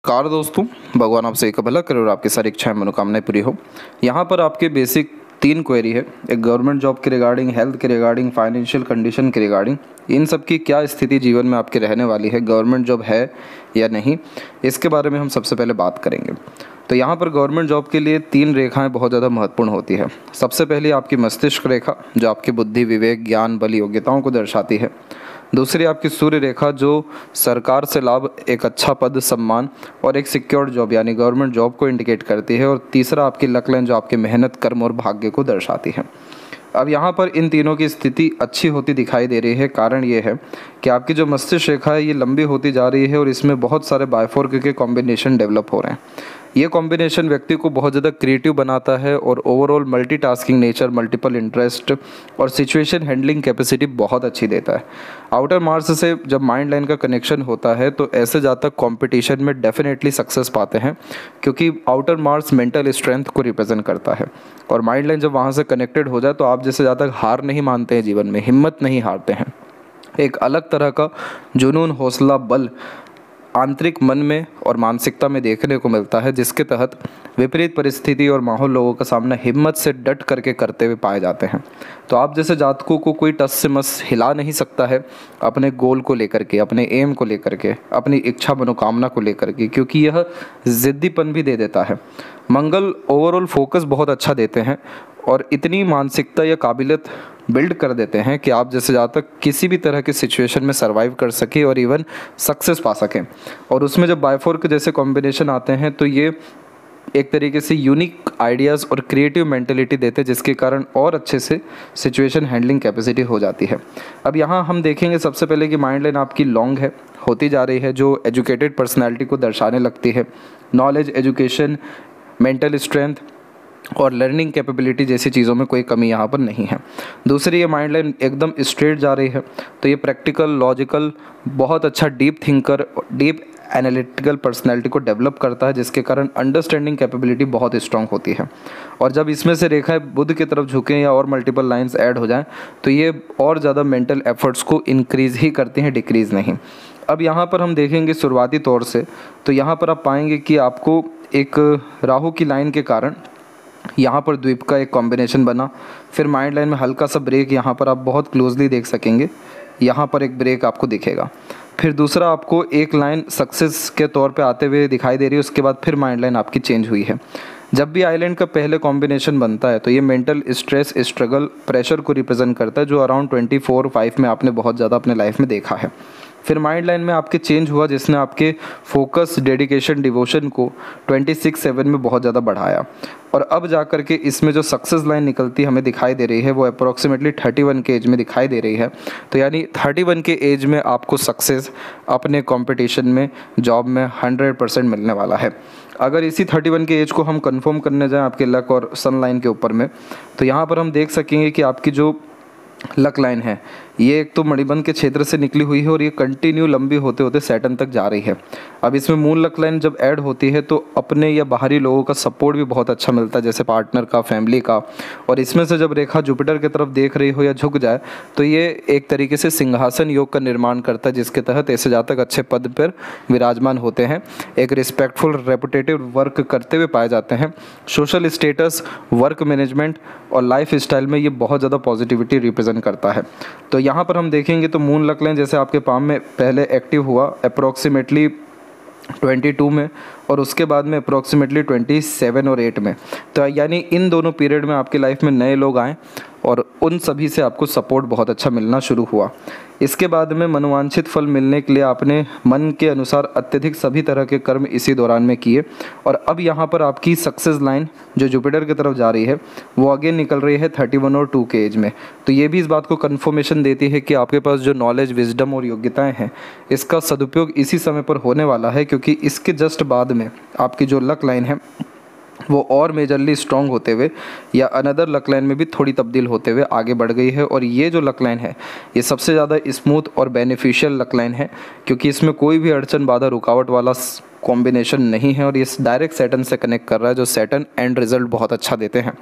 Car दोस्तों, भगवान आपसे एक भला करे और आपकी सारी इच्छाएं मनोकामनाएं पूरी हो। यहाँ पर आपके बेसिक 3 क्वेरी है। एक गवर्नमेंट जॉब के रिगार्डिंग, हेल्थ के रिगार्डिंग, फाइनेंशियल कंडीशन के रिगार्डिंग। इन सब की क्या स्थिति जीवन में आपके रहने वाली है, गवर्नमेंट जॉब है या नहीं, इसके बारे में हम सबसे पहले बात करेंगे। तो यहाँ पर गवर्नमेंट जॉब के लिए 3 रेखाएं बहुत ज़्यादा महत्वपूर्ण होती है। सबसे पहले आपकी मस्तिष्क रेखा, जो आपकी बुद्धि, विवेक, ज्ञान, बल, योग्यताओं को दर्शाती है। दूसरी आपकी सूर्य रेखा, जो सरकार से लाभ, एक अच्छा पद, सम्मान और एक सिक्योर्ड जॉब यानी गवर्नमेंट जॉब को इंडिकेट करती है। और तीसरा आपकी लक लाइन, जो आपकी मेहनत, कर्म और भाग्य को दर्शाती है। अब यहाँ पर इन तीनों की स्थिति अच्छी होती दिखाई दे रही है। कारण ये है कि आपकी जो मस्तिष्क रेखा है ये लंबी होती जा रही है और इसमें बहुत सारे बायफोर्क के कॉम्बिनेशन डेवलप हो रहे हैं। ये कॉम्बिनेशन व्यक्ति को बहुत ज़्यादा क्रिएटिव बनाता है और overall multitasking nature, multiple interest और सिचुएशन हैंडलिंग कैपेसिटी बहुत अच्छी देता है। आउटर मार्स से जब माइंड लाइन का कनेक्शन होता है तो ऐसे जातक कंपटीशन में डेफिनेटली सक्सेस पाते हैं, क्योंकि आउटर मार्स मेंटल स्ट्रेंथ को रिप्रेजेंट करता है। और माइंड लाइन जब वहाँ से कनेक्टेड हो जाए तो आप जैसे जातक हार नहीं मानते हैं, जीवन में हिम्मत नहीं हारते हैं। एक अलग तरह का जुनून, हौसला, बल आंतरिक मन में और मानसिकता में देखने को मिलता है, जिसके तहत विपरीत परिस्थिति और माहौल लोगों का सामना हिम्मत से डट करके करते हुए पाए जाते हैं। तो आप जैसे जातकों को कोई टस से मस हिला नहीं सकता है अपने गोल को लेकर के, अपने एम को लेकर के, अपनी इच्छा मनोकामना को लेकर के, क्योंकि यह जिद्दीपन भी दे देता है। मंगल ओवरऑल फोकस बहुत अच्छा देते हैं और इतनी मानसिकता या काबिलियत बिल्ड कर देते हैं कि आप जैसे जातक किसी भी तरह की सिचुएशन में सर्वाइव कर सके और इवन सक्सेस पा सकें। और उसमें जब बायफोर्क जैसे कॉम्बिनेशन आते हैं तो ये एक तरीके से यूनिक आइडियाज़ और क्रिएटिव मेंटेलिटी देते हैं, जिसके कारण और अच्छे से सिचुएशन हैंडलिंग कैपेसिटी हो जाती है। अब यहाँ हम देखेंगे सबसे पहले कि माइंड लाइन आपकी लॉन्ग है, होती जा रही है, जो एजुकेटेड पर्सनैलिटी को दर्शाने लगती है। नॉलेज, एजुकेशन, मेंटल स्ट्रेंथ और लर्निंग कैपेबिलिटी जैसी चीज़ों में कोई कमी यहाँ पर नहीं है। दूसरी, ये माइंड लाइन एकदम स्ट्रेट जा रही है, तो ये प्रैक्टिकल, लॉजिकल, बहुत अच्छा deep thinker, deep analytical personality को डेवलप करता है, जिसके कारण अंडरस्टैंडिंग कैपेबिलिटी बहुत स्ट्रांग होती है। और जब इसमें से रेखाएं बुध की तरफ झुकें या और मल्टीपल लाइंस ऐड हो जाएं तो ये और ज़्यादा मेंटल एफर्ट्स को इंक्रीज़ ही करती हैं, डिक्रीज़ नहीं। अब यहाँ पर हम देखेंगे शुरुआती तौर से, तो यहाँ पर आप पाएंगे कि आपको एक राहु की लाइन के कारण यहाँ पर द्वीप का एक कॉम्बिनेशन बना। फिर माइंड लाइन में हल्का सा ब्रेक, यहाँ पर आप बहुत क्लोजली देख सकेंगे, यहाँ पर एक ब्रेक आपको दिखेगा। फिर दूसरा आपको एक लाइन सक्सेस के तौर पे आते हुए दिखाई दे रही है, उसके बाद फिर माइंड लाइन आपकी चेंज हुई है। जब भी आइलैंड का पहले कॉम्बिनेशन बनता है तो ये मेंटल स्ट्रेस, स्ट्रगल, प्रेशर को रिप्रेजेंट करता है, जो अराउंड 24-5 में आपने बहुत ज़्यादा अपने लाइफ में देखा है। फिर माइंड लाइन में आपके चेंज हुआ, जिसने आपके फोकस, डेडिकेशन, डिवोशन को 26-7 में बहुत ज़्यादा बढ़ाया। और अब जा कर के इसमें जो सक्सेस लाइन निकलती हमें दिखाई दे रही है वो अप्रॉक्सीमेटली 31 के एज में दिखाई दे रही है। तो यानी 31 के एज में आपको सक्सेस अपने कंपटीशन में, जॉब में 100% मिलने वाला है। अगर इसी 31 के एज को हम कंफर्म करने जाएं आपके लक और सन लाइन के ऊपर में, तो यहाँ पर हम देख सकेंगे कि आपकी जो लक लाइन है ये एक तो मणिबंध के क्षेत्र से निकली हुई है और ये कंटिन्यू लंबी होते होते सैटर्न तक जा रही है। अब इसमें मून लक लाइन जब ऐड होती है तो अपने या बाहरी लोगों का सपोर्ट भी बहुत अच्छा मिलता है, जैसे पार्टनर का, फैमिली का। और इसमें से जब रेखा जुपिटर की तरफ देख रही हो या झुक जाए तो ये एक तरीके से सिंहासन योग का निर्माण करता है, जिसके तहत ऐसे जातक अच्छे पद पर विराजमान होते हैं, एक रिस्पेक्टफुल, रेपुटेटिव वर्क करते हुए पाए जाते हैं। सोशल स्टेटस, वर्क मैनेजमेंट और लाइफ स्टाइल में ये बहुत ज़्यादा पॉजिटिविटी रिप्रेजेंट करता है। तो यहाँ पर हम देखेंगे तो मून लक लाइन जैसे आपके पाम में पहले एक्टिव हुआ अप्रॉक्सीमेटली 22 में और उसके बाद में अप्रॉक्सीमेटली 27 और 8 में, तो यानी इन दोनों पीरियड में आपकी लाइफ में नए लोग आए और उन सभी से आपको सपोर्ट बहुत अच्छा मिलना शुरू हुआ। इसके बाद में मनोवांछित फल मिलने के लिए आपने मन के अनुसार अत्यधिक सभी तरह के कर्म इसी दौरान में किए। और अब यहाँ पर आपकी सक्सेस लाइन जो जुपिटर की तरफ जा रही है वो अगेन निकल रही है 31 और 2 के एज में। तो ये भी इस बात को कन्फर्मेशन देती है कि आपके पास जो नॉलेज, विजडम और योग्यताएँ हैं इसका सदुपयोग इसी समय पर होने वाला है, क्योंकि इसके जस्ट बाद में आपकी जो लक लाइन है वो और मेजरली स्ट्रॉन्ग होते हुए या अनदर लक लाइन में भी थोड़ी तब्दील होते हुए आगे बढ़ गई है। और ये जो लक लाइन है ये सबसे ज़्यादा स्मूथ और बेनिफिशियल लक लाइन है, क्योंकि इसमें कोई भी अड़चन, बाधा, रुकावट वाला कॉम्बिनेशन नहीं है और ये डायरेक्ट सैटर्न से कनेक्ट कर रहा है, जो सैटर्न एंड रिजल्ट बहुत अच्छा देते हैं।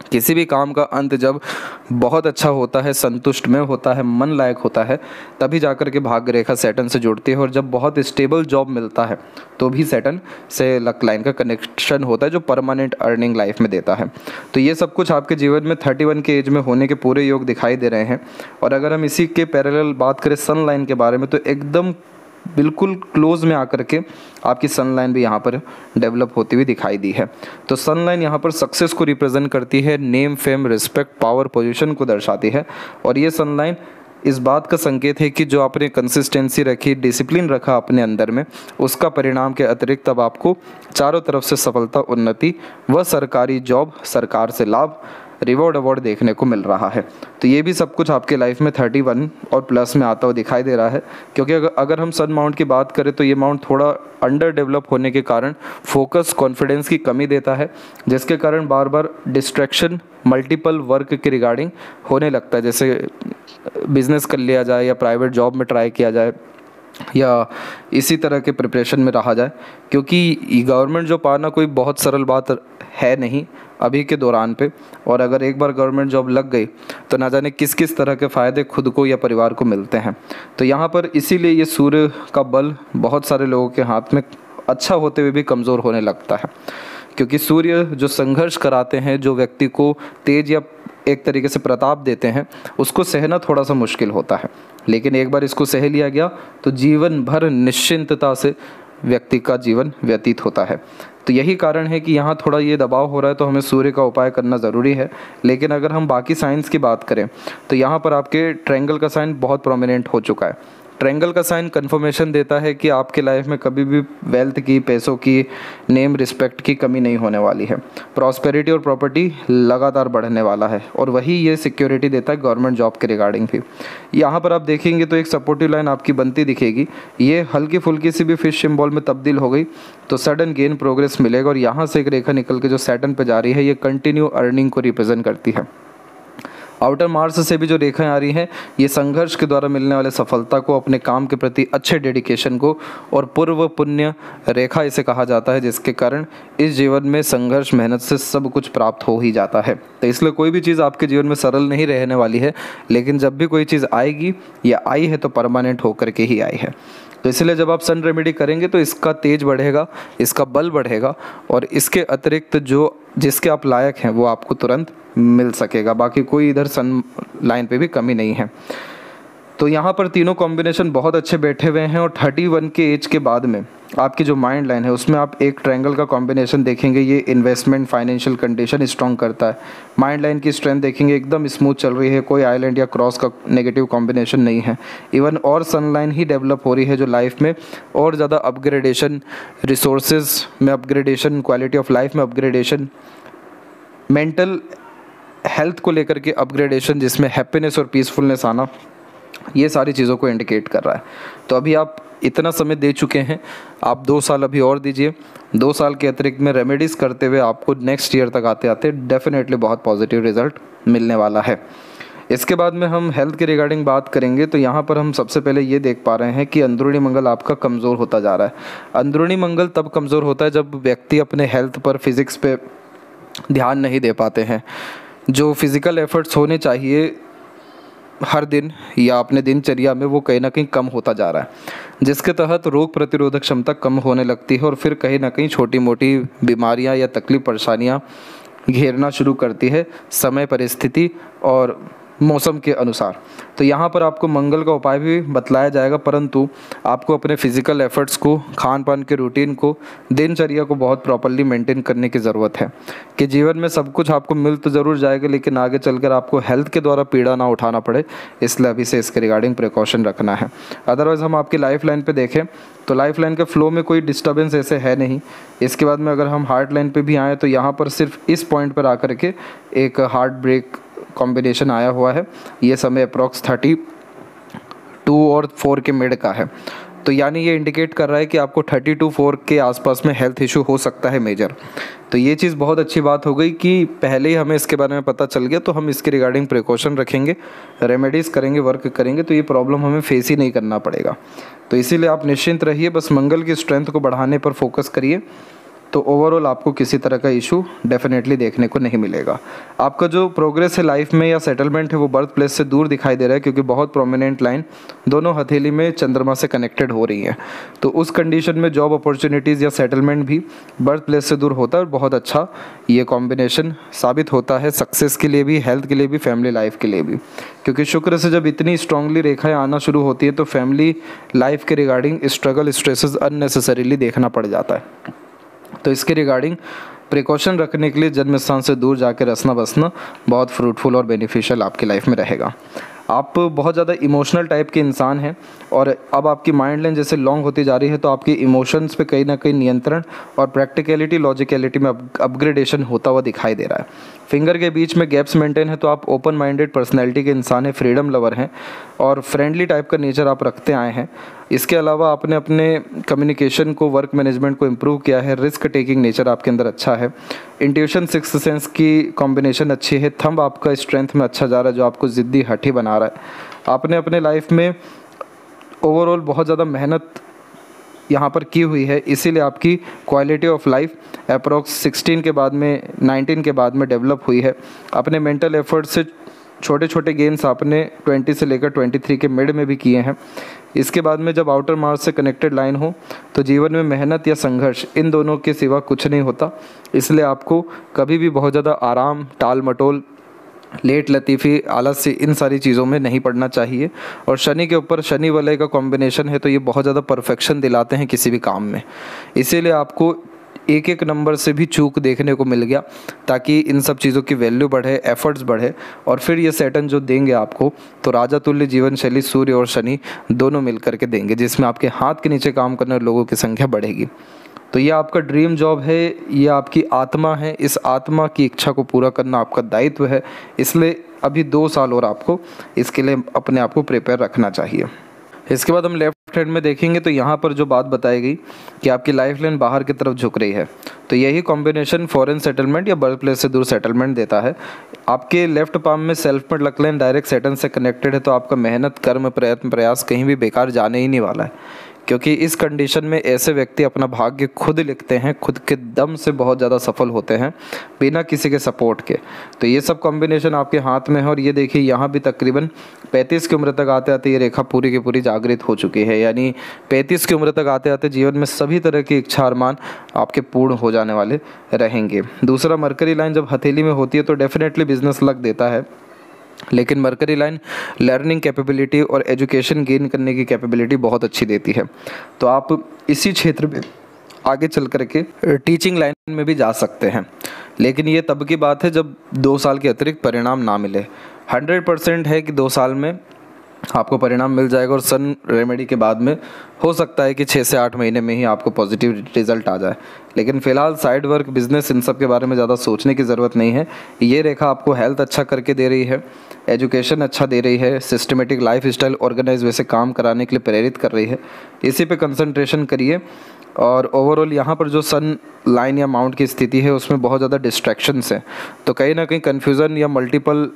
किसी भी काम का अंत जब बहुत अच्छा होता है, संतुष्ट में होता है, मन लायक होता है, तभी जाकर के भाग्य रेखा सैटर्न से जुड़ती है। और जब बहुत स्टेबल जॉब मिलता है तो भी सैटर्न से लक लाइन का कनेक्शन होता है, जो परमानेंट अर्निंग लाइफ में देता है। तो ये सब कुछ आपके जीवन में 31 के एज में होने के पूरे योग दिखाई दे रहे हैं। और अगर हम इसी के पैरेलल बात करें सन लाइन के बारे में, तो एकदम बिल्कुल क्लोज में आकर के आपकी सन लाइन भी यहाँ पर डेवलप होती हुई दिखाई दी है। तो सन लाइन यहाँ पर सक्सेस को रिप्रेजेंट करती है, name, fame, respect, power, position को दर्शाती है। और ये सन लाइन इस बात का संकेत है कि जो आपने कंसिस्टेंसी रखी, डिसिप्लिन रखा अपने अंदर में, उसका परिणाम के अतिरिक्त अब आपको चारों तरफ से सफलता, उन्नति व सरकारी जॉब, सरकार से लाभ, रिवॉर्ड अवार्ड देखने को मिल रहा है। तो ये भी सब कुछ आपके लाइफ में 31 और प्लस में आता हुआ दिखाई दे रहा है। क्योंकि अगर हम सन माउंट की बात करें तो ये माउंट थोड़ा अंडर डेवलप होने के कारण फोकस, कॉन्फिडेंस की कमी देता है, जिसके कारण बार बार डिस्ट्रैक्शन मल्टीपल वर्क के रिगार्डिंग होने लगता है। जैसे बिजनेस कर लिया जाए या प्राइवेट जॉब में ट्राई किया जाए या इसी तरह के प्रिपरेशन में रहा जाए, क्योंकि गवर्नमेंट जॉब पाना कोई बहुत सरल बात है नहीं अभी के दौरान पे। और अगर एक बार गवर्नमेंट जॉब लग गई तो ना जाने किस किस तरह के फ़ायदे खुद को या परिवार को मिलते हैं। तो यहाँ पर इसीलिए ये सूर्य का बल बहुत सारे लोगों के हाथ में अच्छा होते हुए भी कमज़ोर होने लगता है, क्योंकि सूर्य जो संघर्ष कराते हैं, जो व्यक्ति को तेज या एक तरीके से प्रताप देते हैं, उसको सहना थोड़ा सा मुश्किल होता है। लेकिन एक बार इसको सह लिया गया तो जीवन भर निश्चिंतता से व्यक्ति का जीवन व्यतीत होता है। तो यही कारण है कि यहाँ थोड़ा ये दबाव हो रहा है, तो हमें सूर्य का उपाय करना ज़रूरी है। लेकिन अगर हम बाकी साइंस की बात करें तो यहाँ पर आपके ट्रायंगल का साइन बहुत प्रोमिनेंट हो चुका है। ट्रायंगल का साइन कन्फर्मेशन देता है कि आपके लाइफ में कभी भी वेल्थ की, पैसों की, नेम, रिस्पेक्ट की कमी नहीं होने वाली है। प्रॉस्पेरिटी और प्रॉपर्टी लगातार बढ़ने वाला है, और वही ये सिक्योरिटी देता है गवर्नमेंट जॉब के रिगार्डिंग भी। यहाँ पर आप देखेंगे तो एक सपोर्टिव लाइन आपकी बनती दिखेगी, ये हल्की फुल्की सी भी फिश सिंबल में तब्दील हो गई तो सडन गेन प्रोग्रेस मिलेगा। और यहाँ से एक रेखा निकल के जो सैटर्न पे जा रही है, ये कंटिन्यू अर्निंग को रिप्रेजेंट करती है। आउटर मार्स से भी जो रेखाएं आ रही हैं, ये संघर्ष के द्वारा मिलने वाले सफलता को, अपने काम के प्रति अच्छे डेडिकेशन को, और पूर्व पुण्य रेखा इसे कहा जाता है, जिसके कारण इस जीवन में संघर्ष, मेहनत से सब कुछ प्राप्त हो ही जाता है। तो इसलिए कोई भी चीज़ आपके जीवन में सरल नहीं रहने वाली है, लेकिन जब भी कोई चीज़ आएगी या आई है तो परमानेंट होकर के ही आई है। तो इसलिए जब आप सन रेमेडी करेंगे तो इसका तेज बढ़ेगा, इसका बल बढ़ेगा, और इसके अतिरिक्त जो जिसके आप लायक हैं वो आपको तुरंत मिल सकेगा। बाकी कोई इधर सन लाइन पे भी कमी नहीं है। तो यहाँ पर तीनों कॉम्बिनेशन बहुत अच्छे बैठे हुए हैं। और 31 के एज के बाद में आपकी जो माइंड लाइन है उसमें आप एक ट्रायंगल का कॉम्बिनेशन देखेंगे, ये इन्वेस्टमेंट, फाइनेंशियल कंडीशन स्ट्रॉन्ग करता है। माइंड लाइन की स्ट्रेंथ देखेंगे, एकदम स्मूथ चल रही है, कोई आइलैंड या क्रॉस का नेगेटिव कॉम्बिनेशन नहीं है। इवन और सन लाइन ही डेवलप हो रही है, जो लाइफ में और ज़्यादा अपग्रेडेशन, रिसोर्सेज में अपग्रेडेशन, क्वालिटी ऑफ लाइफ में अपग्रेडेशन, मेंटल हेल्थ को लेकर के अपग्रेडेशन, जिसमें हैप्पीनेस और पीसफुलनेस आना, ये सारी चीज़ों को इंडिकेट कर रहा है। तो अभी आप इतना समय दे चुके हैं, आप 2 साल अभी और दीजिए। 2 साल के अतिरिक्त में रेमेडीज़ करते हुए आपको नेक्स्ट ईयर तक आते आते डेफिनेटली बहुत पॉजिटिव रिजल्ट मिलने वाला है। इसके बाद में हम हेल्थ के रिगार्डिंग बात करेंगे तो यहाँ पर हम सबसे पहले ये देख पा रहे हैं कि अंदरूनी मंगल आपका कमज़ोर होता जा रहा है। अंदरूनी मंगल तब कमज़ोर होता है जब व्यक्ति अपने हेल्थ पर, फिज़िक्स पे ध्यान नहीं दे पाते हैं। जो फिज़िकल एफर्ट्स होने चाहिए हर दिन या अपने दिनचर्या में, वो कहीं ना कहीं कम होता जा रहा है, जिसके तहत रोग प्रतिरोधक क्षमता कम होने लगती है और फिर कहीं ना कहीं छोटी मोटी बीमारियां या तकलीफ, परेशानियां घेरना शुरू करती है समय, परिस्थिति और मौसम के अनुसार। तो यहाँ पर आपको मंगल का उपाय भी बतलाया जाएगा, परंतु आपको अपने फिजिकल एफर्ट्स को, खान पान के रूटीन को, दिनचर्या को बहुत प्रॉपर्ली मेंटेन करने की ज़रूरत है कि जीवन में सब कुछ आपको मिल तो ज़रूर जाएगा, लेकिन आगे चलकर आपको हेल्थ के द्वारा पीड़ा ना उठाना पड़े, इसलिए अभी से इसके रिगार्डिंग प्रिकॉशन रखना है। अदरवाइज़ हम आपकी लाइफ लाइन पर देखें तो लाइफ लाइन के फ्लो में कोई डिस्टर्बेंस ऐसे है नहीं। इसके बाद में अगर हम हार्ट लाइन पर भी आएँ तो यहाँ पर सिर्फ इस पॉइंट पर आकर के एक हार्ट ब्रेक कॉम्बिनेशन आया हुआ है। ये समय अप्रॉक्स 32 और 4 के मिड का है। तो यानी ये इंडिकेट कर रहा है कि आपको 32-4 के आसपास में हेल्थ इशू हो सकता है मेजर। तो ये चीज़ बहुत अच्छी बात हो गई कि पहले ही हमें इसके बारे में पता चल गया, तो हम इसके रिगार्डिंग प्रिकॉशन रखेंगे, रेमेडीज़ करेंगे, वर्क करेंगे, तो ये प्रॉब्लम हमें फेस ही नहीं करना पड़ेगा। तो इसीलिए आप निश्चिंत रहिए, बस मंगल की स्ट्रेंथ को बढ़ाने पर फोकस करिए। तो ओवरऑल आपको किसी तरह का इशू डेफिनेटली देखने को नहीं मिलेगा। आपका जो प्रोग्रेस है लाइफ में या सेटलमेंट है वो बर्थ प्लेस से दूर दिखाई दे रहा है, क्योंकि बहुत प्रोमिनेंट लाइन दोनों हथेली में चंद्रमा से कनेक्टेड हो रही है। तो उस कंडीशन में जॉब अपॉर्चुनिटीज़ या सेटलमेंट भी बर्थ प्लेस से दूर होता है और बहुत अच्छा ये कॉम्बिनेशन साबित होता है सक्सेस के लिए भी, हेल्थ के लिए भी, फैमिली लाइफ के लिए भी। क्योंकि शुक्र से जब इतनी स्ट्रांगली रेखाएं आना शुरू होती है तो फैमिली लाइफ के रिगार्डिंग स्ट्रगल, स्ट्रेसेस अननेसेसरीली देखना पड़ जाता है। तो इसके रिगार्डिंग प्रिकॉशन रखने के लिए जन्म स्थान से दूर जाकर रसना बसना बहुत फ्रूटफुल और बेनिफिशियल आपकी लाइफ में रहेगा। आप बहुत ज़्यादा इमोशनल टाइप के इंसान हैं और अब आपकी माइंड लाइन जैसे लॉन्ग होती जा रही है तो आपके इमोशंस पे कहीं ना कहीं नियंत्रण और प्रैक्टिकलिटी, लॉजिकलिटी में अपग्रेडेशन होता हुआ दिखाई दे रहा है। फिंगर के बीच में गैप्स मेंटेन है तो आप ओपन माइंडेड पर्सनैलिटी के इंसान हैं, फ्रीडम लवर हैं और फ्रेंडली टाइप का नेचर आप रखते आए हैं। इसके अलावा आपने अपने कम्युनिकेशन को, वर्क मैनेजमेंट को इम्प्रूव किया है। रिस्क टेकिंग नेचर आपके अंदर अच्छा है। इंट्यूशन, सिक्स्थ सेंस की कॉम्बिनेशन अच्छी है। थंब आपका स्ट्रेंथ में अच्छा जा रहा है जो आपको ज़िद्दी, हठी बना रहा है। आपने अपने लाइफ में ओवरऑल बहुत ज़्यादा मेहनत यहाँ पर की हुई है, इसीलिए आपकी क्वालिटी ऑफ लाइफ अप्रॉक्स 16 के बाद में, 19 के बाद में डेवलप हुई है। अपने मेंटल एफर्ट से छोटे छोटे गेन्स आपने 20 से लेकर 23 के मिड में भी किए हैं। इसके बाद में जब आउटर मार्स से कनेक्टेड लाइन हो तो जीवन में मेहनत या संघर्ष इन दोनों के सिवा कुछ नहीं होता। इसलिए आपको कभी भी बहुत ज़्यादा आराम, टाल मटोल, लेट लतीफ़ी, आलस्य इन सारी चीज़ों में नहीं पड़ना चाहिए। और शनि के ऊपर शनि वलय का कॉम्बिनेशन है तो ये बहुत ज़्यादा परफेक्शन दिलाते हैं किसी भी काम में। इसीलिए आपको एक एक नंबर से भी चूक देखने को मिल गया ताकि इन सब चीज़ों की वैल्यू बढ़े, एफर्ट्स बढ़े और फिर ये सैटर्न जो देंगे आपको तो राजा तुल्य जीवन शैली सूर्य और शनि दोनों मिल करके देंगे, जिसमें आपके हाथ के नीचे काम करने वाले लोगों की संख्या बढ़ेगी। तो ये आपका ड्रीम जॉब है, ये आपकी आत्मा है। इस आत्मा की इच्छा को पूरा करना आपका दायित्व है। इसलिए अभी 2 साल और आपको इसके लिए अपने आप को प्रिपेयर रखना चाहिए। इसके बाद हम लेफ्ट हैंड में देखेंगे तो यहाँ पर जो बात बताई गई कि आपकी लाइफ लाइन बाहर की तरफ झुक रही है, तो यही कॉम्बिनेशन फॉरेन सेटलमेंट या बर्थ प्लेस से दूर सेटलमेंट देता है। आपके लेफ्ट पाम में सेल्फ में लक लाइन डायरेक्ट सैटर्न से कनेक्टेड है तो आपका मेहनत, कर्म, प्रयत्न, प्रयास कहीं भी बेकार जाने ही नहीं वाला है। क्योंकि इस कंडीशन में ऐसे व्यक्ति अपना भाग्य खुद लिखते हैं, खुद के दम से बहुत ज़्यादा सफल होते हैं बिना किसी के सपोर्ट के। तो ये सब कॉम्बिनेशन आपके हाथ में है। और ये देखिए यहाँ भी तकरीबन 35 की उम्र तक आते आते ये रेखा पूरी की पूरी जागृत हो चुकी है। यानी 35 की उम्र तक आते आते जीवन में सभी तरह की इच्छा अरमान आपके पूर्ण हो जाने वाले रहेंगे। दूसरा, मरकरी लाइन जब हथेली में होती है तो डेफिनेटली बिजनेस लक देता है, लेकिन मरकरी लाइन लर्निंग कैपेबिलिटी और एजुकेशन गेन करने की कैपेबिलिटी बहुत अच्छी देती है। तो आप इसी क्षेत्र में आगे चल करके टीचिंग लाइन में भी जा सकते हैं, लेकिन ये तब की बात है जब 2 साल के अतिरिक्त परिणाम ना मिले। 100% है कि 2 साल में आपको परिणाम मिल जाएगा और सन रेमेडी के बाद में हो सकता है कि 6 से 8 महीने में ही आपको पॉजिटिव रिजल्ट आ जाए। लेकिन फ़िलहाल साइड वर्क, बिजनेस, इन सब के बारे में ज़्यादा सोचने की ज़रूरत नहीं है। ये रेखा आपको हेल्थ अच्छा करके दे रही है, एजुकेशन अच्छा दे रही है, सिस्टमेटिक लाइफ स्टाइल, ऑर्गेनाइज वैसे काम कराने के लिए प्रेरित कर रही है। इसी पे कंसंट्रेशन करिए। और ओवरऑल यहाँ पर जो सन लाइन या माउंट की स्थिति है उसमें बहुत ज़्यादा डिस्ट्रैक्शंस हैं, तो कहीं ना कहीं कन्फ्यूज़न या मल्टीपल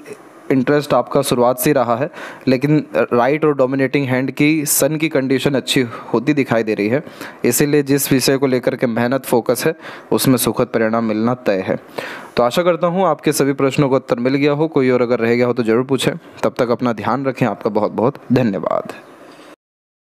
इंटरेस्ट आपका शुरुआत से रहा है। लेकिन राइट और डोमिनेटिंग हैंड की सन की कंडीशन अच्छी होती दिखाई दे रही है, इसीलिए जिस विषय को लेकर के मेहनत, फोकस है उसमें सुखद परिणाम मिलना तय है। तो आशा करता हूँ आपके सभी प्रश्नों का उत्तर मिल गया हो। कोई और अगर रह गया हो तो ज़रूर पूछें। तब तक अपना ध्यान रखें। आपका बहुत बहुत धन्यवाद।